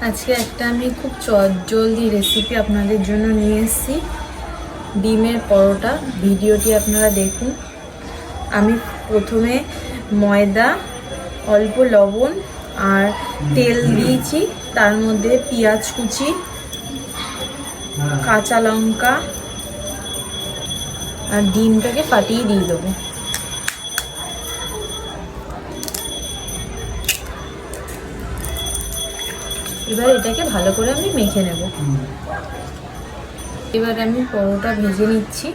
আজকে একটা আমি খুব চটজলদি রেসিপি আপনাদের জন্য নিয়ে এসেছি, ডিমের পরোটা। ভিডিওটি আপনারা দেখুন। আমি প্রথমে ময়দা, অল্প লবণ আর তেল দিয়েছি, তার মধ্যে পেঁয়াজ কুচি, কাঁচা লঙ্কা আর ডিমটাকে ফাটিয়ে দিয়ে দেবো। এবার এটাকে ভালো করে আমি মেখে নেব। এবার আমি পরোটা ভেজে নিচ্ছি।